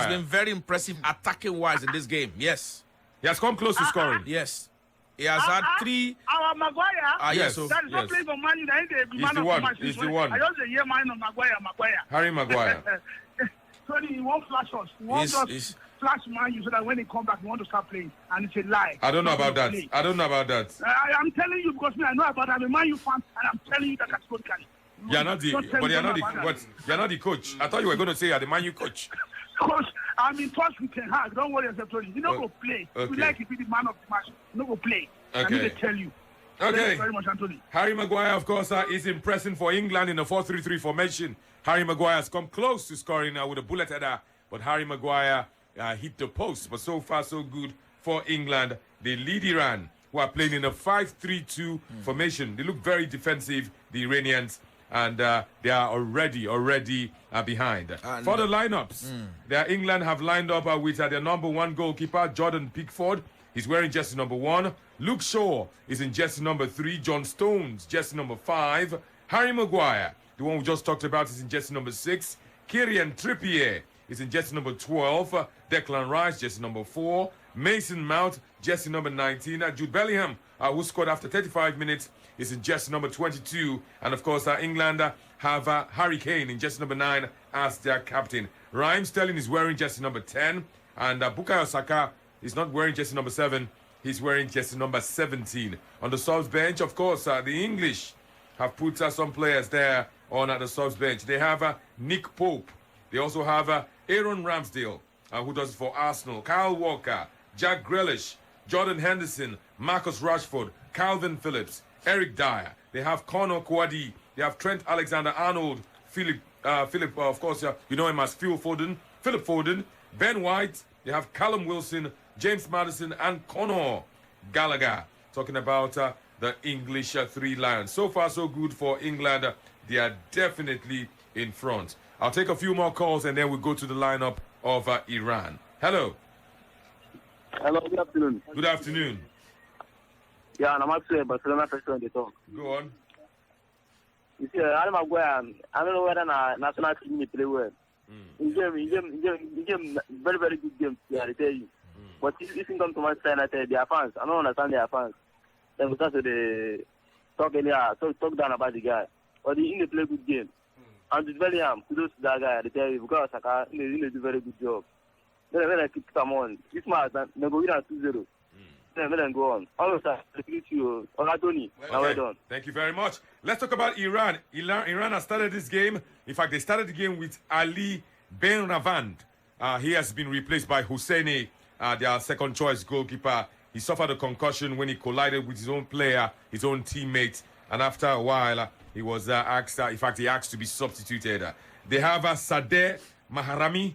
been very impressive attacking-wise in this game. Yes. He has come close to scoring. Yes. He has had 3. Our Maguire. Yes. That is not playing for Man U. He's the one. He's the one. I just hear mine on Maguire. Harry Maguire. Tony, he won't flash us. He wants us flash Man U so that when he come back, we want to start playing. And it's a lie. I don't know about that. I don't know about that. I'm telling you because I know about it. I'm a Man U fan, and I'm telling you that categorically. You're not the coach. I thought you were going to say you're the Man U coach. Coach, I'm in touch with Ten Hag. Don't worry yourself, Tony. You don't go play. Okay. You like to be the man of the match. You don't go play. Okay. I need to tell you. Okay. Thank you very much, Anthony. Harry Maguire, of course, is impressing for England in the 4-3-3 formation. Harry Maguire has come close to scoring with a bullet header, but Harry Maguire hit the post. But so far, so good for England. They lead Iran, who are playing in a 5-3-2 formation. They look very defensive, the Iranians, and they are already behind. For the lineups, England have lined up with their number 1 goalkeeper, Jordan Pickford. He's wearing jersey number 1. Luke Shaw is in jersey number 3. John Stones, jersey number 5. Harry Maguire, the one we just talked about, is in jersey number 6. Kieran Trippier is in jersey number 12. Declan Rice, jersey number 4. Mason Mount, jersey number 19. Jude Bellingham, who scored after 35 minutes, is in jersey number 22. And of course, England have Harry Kane in jersey number 9 as their captain. Raheem Sterling is wearing jersey number 10. And Bukayo Saka is not wearing jersey number 7. He's wearing jersey number 17. On the subs bench, of course, the English have put some players there on the subs bench. They have Nick Pope. They also have Aaron Ramsdale, who does it for Arsenal. Kyle Walker, Jack Grealish, Jordan Henderson, Marcus Rashford, Calvin Phillips, Eric Dyer. They have Conor Kwadi. They have Trent Alexander-Arnold, Philip, of course, you know him as Philip Foden, Ben White. They have Callum Wilson, James Maddison, and Conor Gallagher. Talking about the English 3 Lions. So far, so good for England. They are definitely in front. I'll take a few more calls and then we'll go to the lineup of Iran. Hello. Hello, good afternoon. Good afternoon. Yeah, and I'm actually Barcelona person on the talk. Go on. You see, Harry Maguire, I don't know whether national team will play well. He gave very, very good game, yeah, I tell you. But if you come to Manchester United, their fans, I don't understand their fans. Then because of the talk down about the guy. But he play good game. And it's very kudos to that guy, I tell you, because Saka, he do very good job. Then I keep come on. This match, they go win at 2-0. Then go on. Almost I greet you, Tony. Well done. Thank you very much. Let's talk about Iran. Iran has started this game. In fact, they started the game with Ali Ben Ravand. He has been replaced by Husseini, their second choice goalkeeper. he suffered a concussion when he collided with his own player, his own teammate, and after a while, he was asked, in fact, he asked to be substituted. They have Sadeh Maharami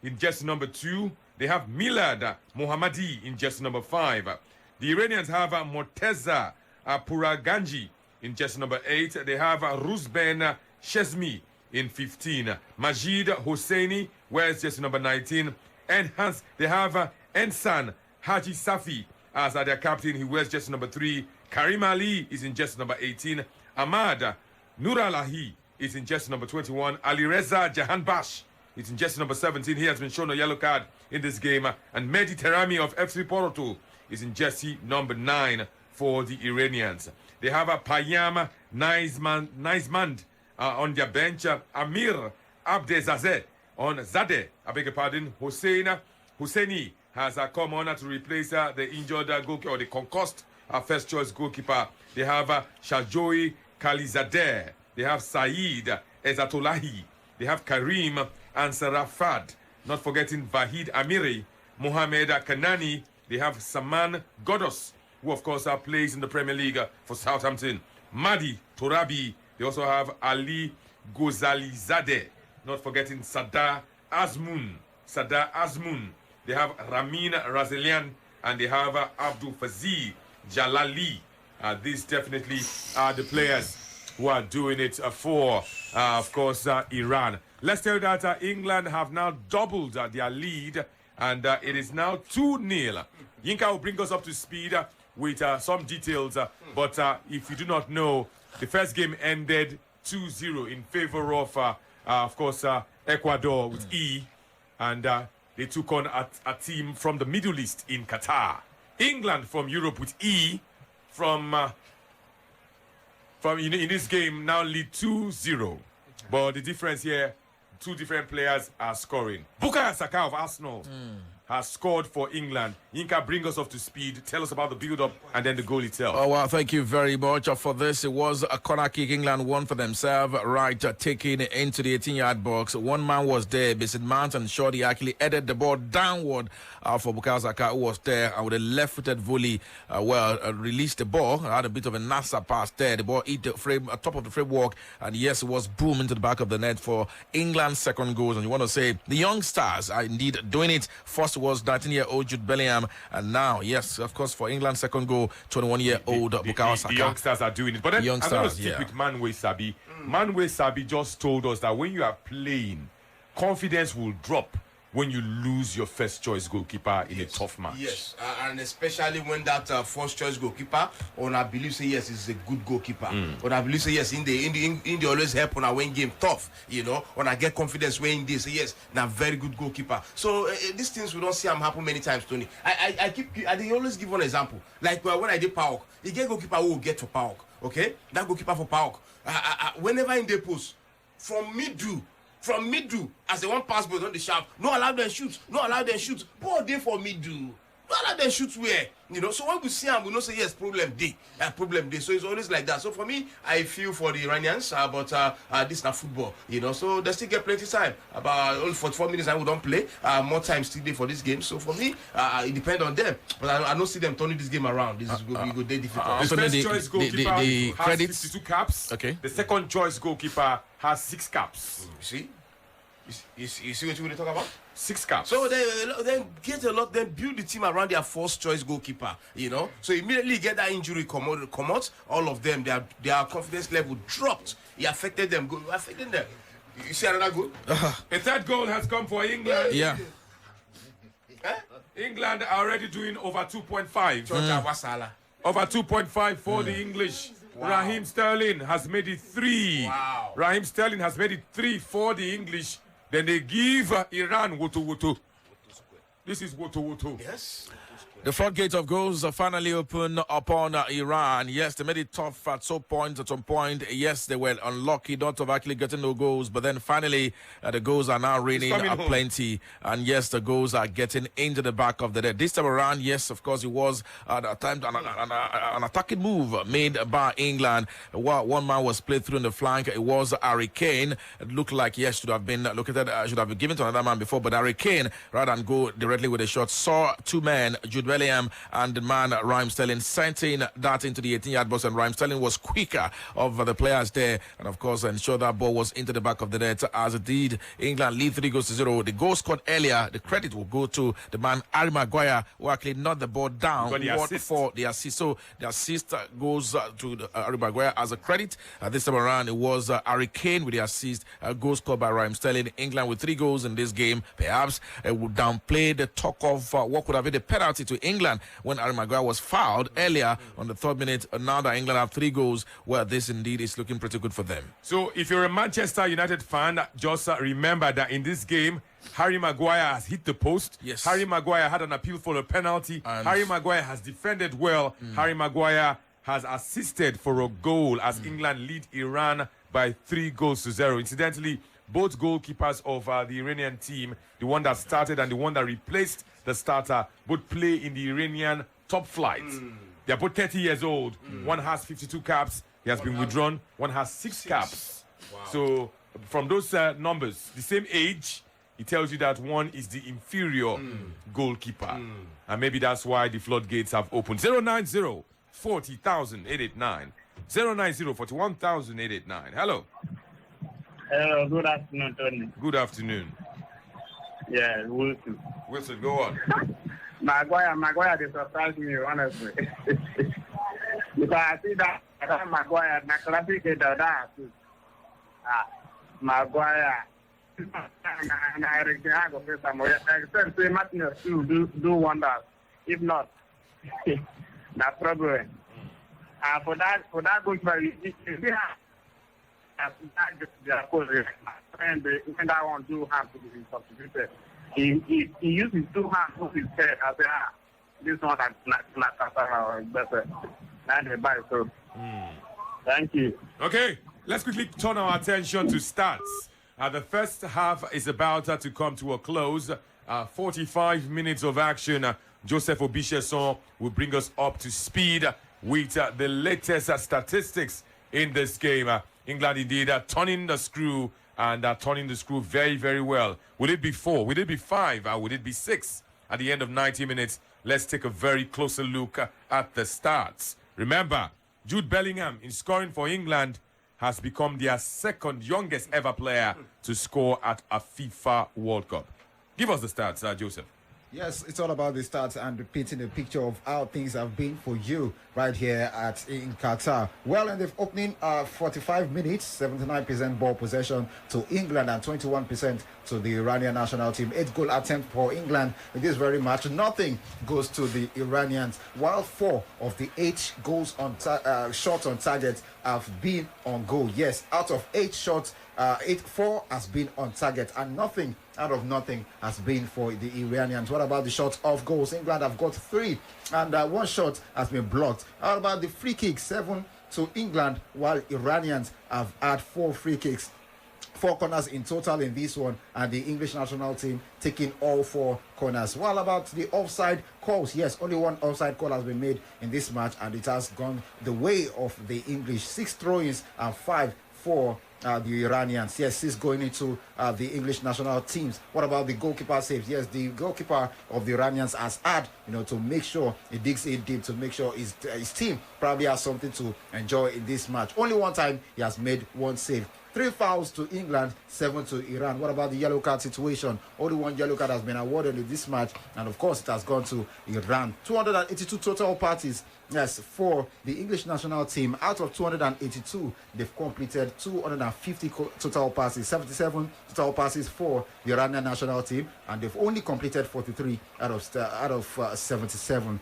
in jersey number 2. They have Milad Mohammadi in jersey number 5. The Iranians have Morteza Puraganji in jersey number 8. They have Ruzben Shezmi in 15. Majid Hosseini wears jersey number 19. And they have Ensan Haji Safi as their captain. He wears jersey number 3. Karim Ali is in jersey number 18. Ahmad Nuralahi is in jersey number 21. Ali Reza Jahanbash is in jersey number 17. He has been shown a yellow card in this game. And Mehdi Terami of FC Porto is in jersey number 9 for the Iranians. They have a Payam Naismand on their bench. Amir Abdezazeh on Zadeh, I beg your pardon. Hosseini has come on to replace the injured goalkeeper, or the concussed first choice goalkeeper. They have Shajoy Khalizadeh. They have Saeed Ezatolahi. They have Karim Ansarafad. Not forgetting Vahid Amiri, Mohamed Kanani. They have Saman Godos, who of course plays in the Premier League for Southampton. Madi Torabi. They also have Ali Gozalizadeh. Not forgetting Sadar Azmoun. They have Ramin Razelian, and they have Abdul Fazil Jalali. These definitely are the players who are doing it for, of course, Iran. Let's tell you that England have now doubled their lead, and it is now 2-0. Yinka will bring us up to speed with some details, but if you do not know, the first game ended 2-0 in favor of course, Ecuador with E, and they took on a team from the Middle East in Qatar. England from Europe with E, from in this game now lead 2-0. But the difference here, two different players are scoring. Bukayo Saka of Arsenal has scored for England. Yinka, bring us up to speed. Tell us about the build-up and then the goal itself. Oh, well, thank you very much for this. It was a corner kick England won for themselves, right, taking it into the 18-yard box. One man was there, Mason Mount, and Shorty actually headed the ball downward for Bukayo Saka, who was there, and with a left-footed volley, released the ball. Had a bit of a NASA pass there. The ball hit the frame, top of the framework, and yes, it was boom into the back of the net for England's second goal. And you want to say the young stars are indeed doing it. First was 19-year-old Jude Bellingham, and now, yes, of course, for England's second goal, 21-year-old Bukayo Saka. The youngsters are doing it. But then I'm going to stick with Manwe Sabi. Manwe Sabi just told us that when you are playing, confidence will drop when you lose your first choice goalkeeper in a tough match. Yes, and especially when that first choice goalkeeper, on I believe say yes, is a good goalkeeper. On I believe say yes, in the always help when I win game tough. You know, when I get confidence when they say yes, now very good goalkeeper. So these things we don't see them happen many times, Tony. I always give one example. Like when I did PAOK, you get goalkeeper who will get for PAOK. Okay, that goalkeeper for PAOK. Whenever in the post, from middle, as they want pass ball on the shaft, no allow them shoot. Ball there for middle. No allow them shoot where. You know, so when we see them, we know say yes, problem day. So it's always like that. So for me, I feel for the Iranians, but this is not football, you know. So they still get plenty time. About only 44 minutes and we don't play. More time still there for this game. So for me, it depends on them. But I don't see them turning this game around. This is going to be difficult. The first choice goalkeeper has credits. 52 caps. Okay. The second choice goalkeeper has 6 caps. You see what you want to talk about? 6 caps. So they get a lot. They build the team around their first choice goalkeeper. You know, so immediately get that injury come out. All of them, their confidence level dropped. It affected them. You see another goal? A third goal has come for England. Yeah. England are already doing over 2.5. Over 2.5 for the English. Wow. Raheem Sterling has made it 3. Wow. Raheem Sterling has made it 3 for the English. Then they give Iran woto. This is woto. Yes. The floodgates of goals are finally open upon Iran. Yes, they made it tough at some point. Yes, they were unlucky not to have actually gotten no goals. But then finally, the goals are now raining plenty. And yes, the goals are getting into the back of the net. This time around, yes, of course, it was at a time an attacking move made by England. While one man was played through in the flank, it was Harry Kane. It looked like, yes, should have been located, should have been given to another man before. But Harry Kane, rather than go directly directly with a shot. Saw two men, Jude Bellingham and the man Raheem Sterling, sending that into the 18-yard box, and Raheem Sterling was quicker of the players there, and of course ensured that ball was into the back of the net. As it did, England lead 3-0. The goal scored earlier, the credit will go to the man Harry Maguire, who actually knocked the ball down for the assist. So the assist goes to Harry Maguire as a credit. This time around, it was Harry Kane with the assist. Goal scored by Raheem Sterling. England with 3 goals in this game. Perhaps would downplay the talk of what could have been a penalty to England when Harry Maguire was fouled earlier on the 3rd minute. Now that England have 3 goals, well, this indeed is looking pretty good for them. So if you're a Manchester United fan, just remember that in this game, Harry Maguire has hit the post. Yes. Harry Maguire had an appeal for a penalty. And Harry Maguire has defended well. Harry Maguire has assisted for a goal as England lead Iran by 3-0. Incidentally, both goalkeepers of the Iranian team, the one that started and the one that replaced the starter, both play in the Iranian top flight. They're both 30 years old. One has 52 caps. He has been withdrawn. One has 6 caps. Wow. So from those numbers, the same age, it tells you that one is the inferior goalkeeper. And maybe that's why the floodgates have opened. 090-40,889. 090-41,889. Hello. Hello, good afternoon, Tony. Good afternoon. Yeah, Wilson. Wilson, go on. Maguire, they surprised me, honestly. Because I see that Maguire, na classic that Maguire. And I reckon I go face some more. Except say Martinez do wonders. If not, that's problem. For that goalkeeper, when that one do have to be substituted, he used his 2 hands to his head. I said, this one that's not better. Not the buy, so thank you. Okay, let's quickly turn our attention to stats. The first half is about to come to a close. 45 minutes of action. Joseph Obicheson will bring us up to speed with the latest statistics in this game. England indeed turning the screw and turning the screw very, very well. Will it be 4? Will it be 5? Will it be 6 at the end of 90 minutes? Let's take a very closer look at the stats. Remember, Jude Bellingham, in scoring for England, has become their 2nd youngest ever player to score at a FIFA World Cup. Give us the stats, Joseph. Yes, it's all about the stats and repeating the picture of how things have been for you right here in Qatar. Well, in the opening 45 minutes, 79% ball possession to England and 21% to the Iranian national team. 8-goal attempt for England in this very match. Nothing goes to the Iranians, while 4 of the 8 goals on shots on target have been on goal. Yes, out of 8 shots, 4 has been on target, and nothing out of nothing has been for the Iranians. What about the shots off goals? England have got 3, and 1 shot has been blocked. How about the free kicks? 7 to England, while Iranians have had 4 free kicks. 4 corners in total in this one, and the English national team taking all 4 corners. What about the offside calls? Yes, only 1 offside call has been made in this match, and it has gone the way of the English. 6 throw-ins and 5 for the Iranians. Yes, 6 going into the English national teams. What about the goalkeeper saves? Yes, the goalkeeper of the Iranians has had, to make sure he digs in deep, to make sure his team probably has something to enjoy in this match. Only 1 time he has made 1 save. 3 fouls to England, 7 to Iran. What about the yellow card situation? Only 1 yellow card has been awarded in this match, and of course it has gone to Iran. 282 total parties, yes, for the English national team. Out of 282, they've completed 250 total passes, 77 total passes for the Iranian national team, and they've only completed 43 out of 77.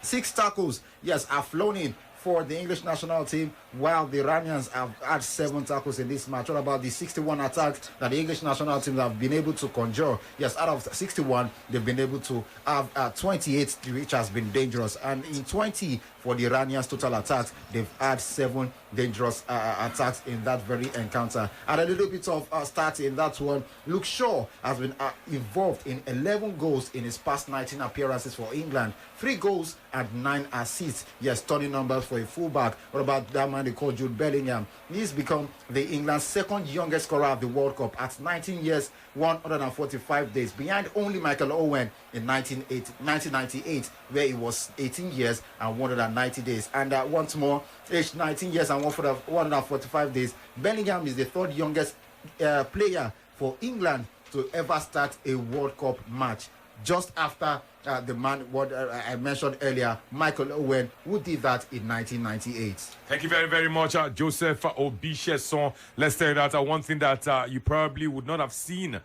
6 tackles, yes, are flown in for the English national team, while the Iranians have had 7 tackles in this match. What about the 61 attacks that the English national team have been able to conjure? Yes, out of 61, they've been able to have 28, which has been dangerous. And in 20 for the Iranians' total attacks, they've had 7 dangerous attacks in that very encounter. And a little bit of start in that one. Luke Shaw has been involved in 11 goals in his past 19 appearances for England. 3 goals and 9 assists. Yes, stunning numbers for a fullback. What about that man they call Jude Bellingham? He's become the England's second youngest scorer of the World Cup at 19 years, 145 days, behind only Michael Owen in 1998, where he was 18 years and 190 days. And once more, aged 19 years and 145 days, Bellingham is the third youngest player for England to ever start a World Cup match, just after the man what I mentioned earlier, Michael Owen, who did that in 1998. Thank you very, very much, Joseph Obicheson. Let's tell you that one thing that you probably would not have seen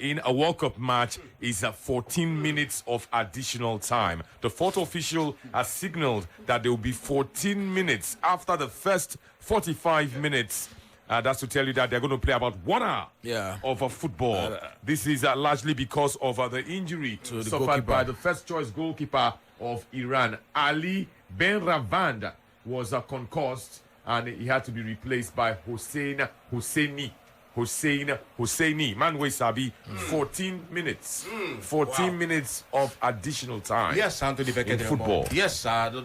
in a World Cup match is 14 minutes of additional time. The fourth official has signaled that there will be 14 minutes after the first 45 minutes. That's to tell you that they're going to play about 1 hour of football. This is largely because of the injury suffered by the first-choice goalkeeper of Iran. Ali Benravand was concussed, and he had to be replaced by Hossein Hosseini. Man, we sabi 14 minutes. 14 minutes of additional time. Yes, Anthony Beckett in football. Yes, so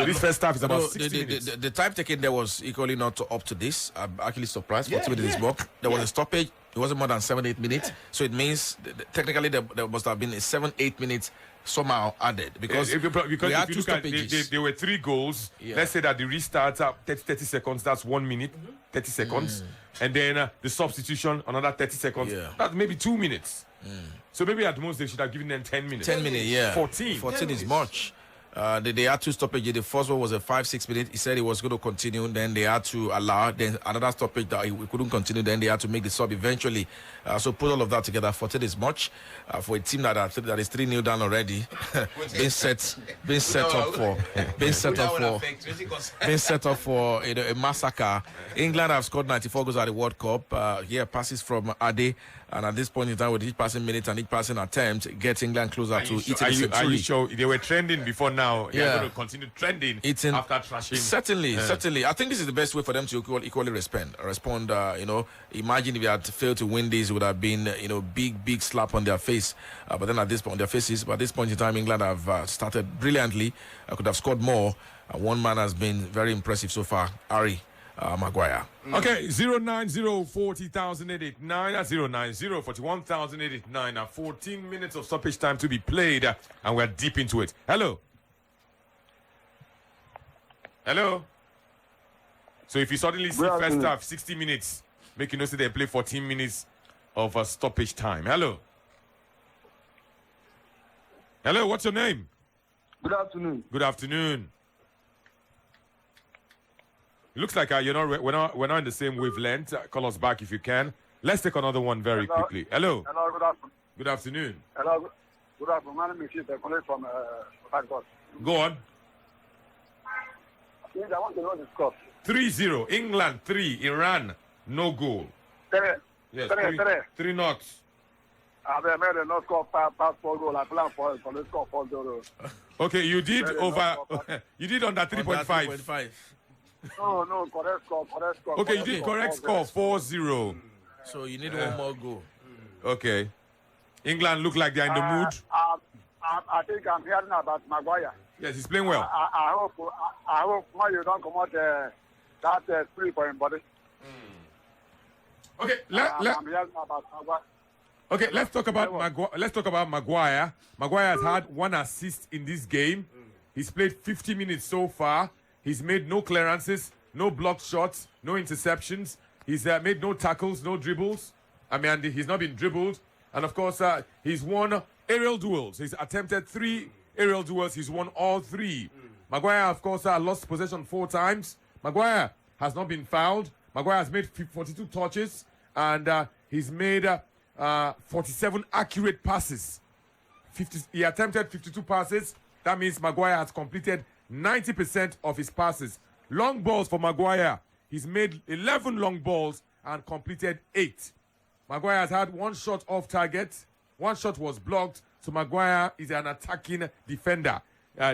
this first half is about 60 minutes. The time taken there was equally not up to this. I'm actually surprised. 40 minutes is more. There was a stoppage. It wasn't more than 7-8 minutes. So it means technically there must have been a 7-8 minutes somehow added, because if you we had look two stoppages. There were 3 goals. Let's say that the restart 30 seconds, that's 1 minute, 30 seconds. And then the substitution, another 30 seconds. That's maybe 2 minutes. So maybe at most they should have given them 10 minutes. 10 minutes, yeah. 14. 14 is much. They had 2 stoppages. The first one was a 5-6 minute. He said he was going to continue. Then they had to allow. Then another stoppage that he couldn't continue. Then they had to make the sub eventually. So put all of that together. 14 is much for a team that is 3-0 down already. being set up for a massacre. England have scored 94 goals at the World Cup. Passes from Ade. And at this point in time, with each passing minute and each passing attempt, gets England closer to eating the century. Are you sure they were trending before now? They're going to continue trending after trashing. Certainly. I think this is the best way for them to equally respond. Imagine if they had failed to win this, it would have been, big slap on their face. But then at this point, on their faces. But at this point in time, England have started brilliantly. Could have scored more. One man has been very impressive so far, Harry Maguire. Okay, 090-40,889, 090-41,889. 14 minutes of stoppage time to be played, and we're deep into it. Hello. So if you suddenly see first half 60 minutes, make you know say they play 14 minutes of stoppage time. Hello, what's your name? Good afternoon. Good afternoon. It looks like we're not in the same wavelength. Call us back if you can. Let's take another one very quickly. Hello. Hello, good afternoon. Good afternoon. Hello, good afternoon. My name is Keith. I'm calling from Port. Go on. Please, I want to know the score. 3-0. England 3. Iran no goal. 3. Yes. 3 knots. I've made a no score past 4 goals. I plan for the score 4-0. Okay, you did you did under 3.5. No, correct score. Okay, you did correct score 4-0. So you need one more goal. Okay. England look like they're in the mood. I think I'm hearing about Maguire. Yes, he's playing well. I hope you don't come out that spirit for him, buddy. Okay, I'm hearing about Maguire. Okay, let's talk about Maguire. Maguire has had 1 assist in this game. He's played 50 minutes so far. He's made no clearances, no blocked shots, no interceptions. He's made no tackles, no dribbles. He's not been dribbled. And of course, he's won aerial duels. He's attempted 3 aerial duels. He's won all 3. Maguire, of course, lost possession 4 times. Maguire has not been fouled. Maguire has made 42 touches, and he's made 47 accurate passes. He attempted 52 passes. That means Maguire has completed 90% of his passes. Long balls for Maguire. He's made 11 long balls and completed 8. Maguire has had 1 shot off target. 1 shot was blocked. So Maguire is an attacking defender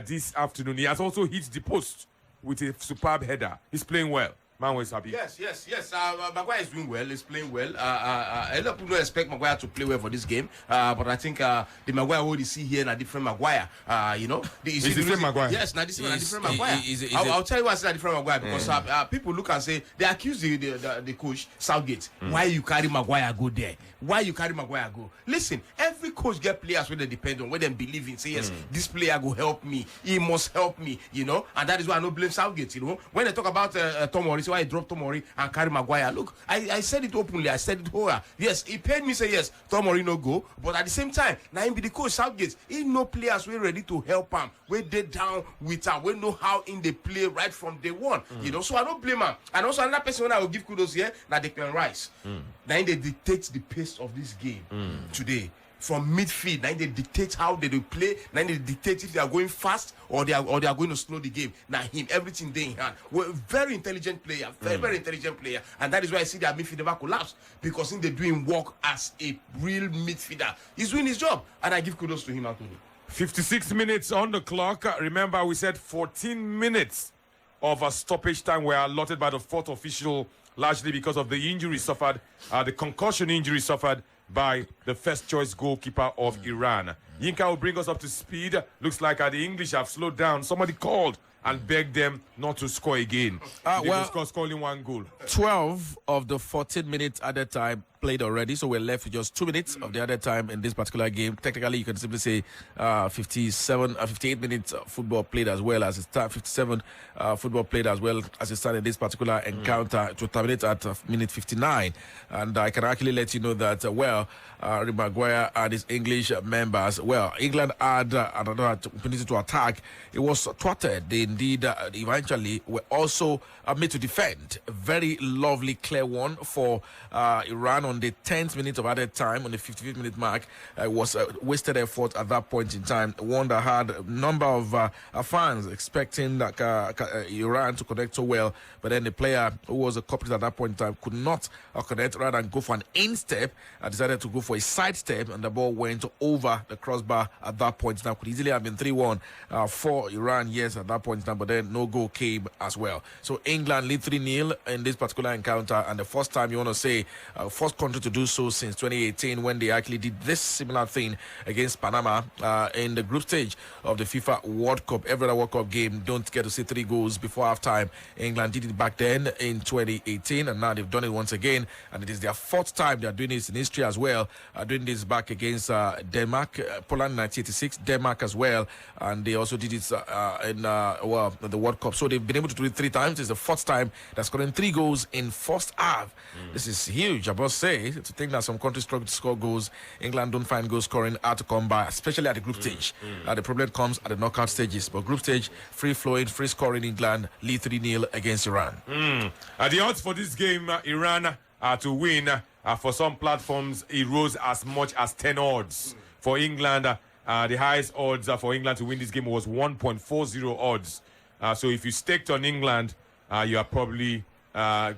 this afternoon. He has also hit the post with a superb header. He's playing well. Man was happy. Yes. Maguire is doing well. He's playing well. A lot of people don't expect Maguire to play well for this game. But I think the Maguire we see here is a different Maguire. You know, it's the same Maguire. Yes, now this is a different Maguire. I'll tell you why it's a different Maguire because people look and say they accuse the coach Southgate. Why you carry Maguire go there? Why you carry Maguire go? Listen, every coach get players where they depend on, where they believe in. Say yes, this player will help me. He must help me. You know, and that is why I don't blame Southgate. You know, when they talk about Tom Morris. Why I dropped Tomori and carry Maguire. Look, I said it openly. I said it whole. Yes, he paid me say yes, Tomori no go. But at the same time, now him be the coach Southgate. He know players we ready to help him. We they down with him. We know how in they play right from day one. You know, so I don't blame him. And also another person when I will give kudos here, now Declan Rice. Now they dictate the pace of this game today. From midfield, now they dictate how they will play. Now they dictate if they are going fast or they are going to slow the game. Now him, everything they in hand. We're a very intelligent player, very intelligent player, and that is why I see that midfield never collapse because they're doing work as a real midfielder. He's doing his job, and I give kudos to him, Anthony. 56 minutes on the clock. Remember, we said 14 minutes of a stoppage time were allotted by the fourth official, largely because of the injury suffered, the concussion injury suffered by the first choice goalkeeper of Iran. Yinka will bring us up to speed. Looks like the English have slowed down. Somebody called and begged them not to score again. They will scoring one goal. 12 of the 14 minutes at that time played already, so we're left with just 2 minutes of the other time in this particular game. Technically, you can simply say 58 minutes football played as well as it started, 57 football played as well as it started this particular encounter to terminate at minute 59. And I can actually let you know that, Harry Maguire and his English members, England had another opportunity to attack. It was thwarted. They indeed eventually were also made to defend. A very lovely, clear one for Iran on the 10th minute of added time, on the 55th minute mark. It was a wasted effort at that point in time. One that had a number of fans expecting Iran to connect so well, but then the player who was a culprit at that point in time could not connect. Rather than go for an in-step, decided to go for a side step, and the ball went over the crossbar at that point in time. Could easily have been 3-1 for Iran, yes, at that point in time, but then no goal came as well. So England lead 3-0 in this particular encounter, and the first time you want to say, first country to do so since 2018 when they actually did this similar thing against Panama in the group stage of the FIFA World Cup. Every other World Cup game don't get to see 3 goals before halftime. England did it back then in 2018, and now they've done it once again, and it is their 4th time they are doing this in history as well. Doing this back against Denmark, Poland in 1986, Denmark as well, and they also did it in the World Cup. So they've been able to do it 3 times. It's the 4th time they're scoring 3 goals in first half. This is huge, I must say, to think that some countries struggle to score goals. England don't find goal scoring hard to come by, especially at the group stage. The problem comes at the knockout stages, but group stage, free-flowing, free-scoring England lead 3-0 against Iran. At the odds for this game, Iran to win, for some platforms, it rose as much as 10 odds. For England, the highest odds for England to win this game was 1.40 odds. So if you staked on England, you are probably going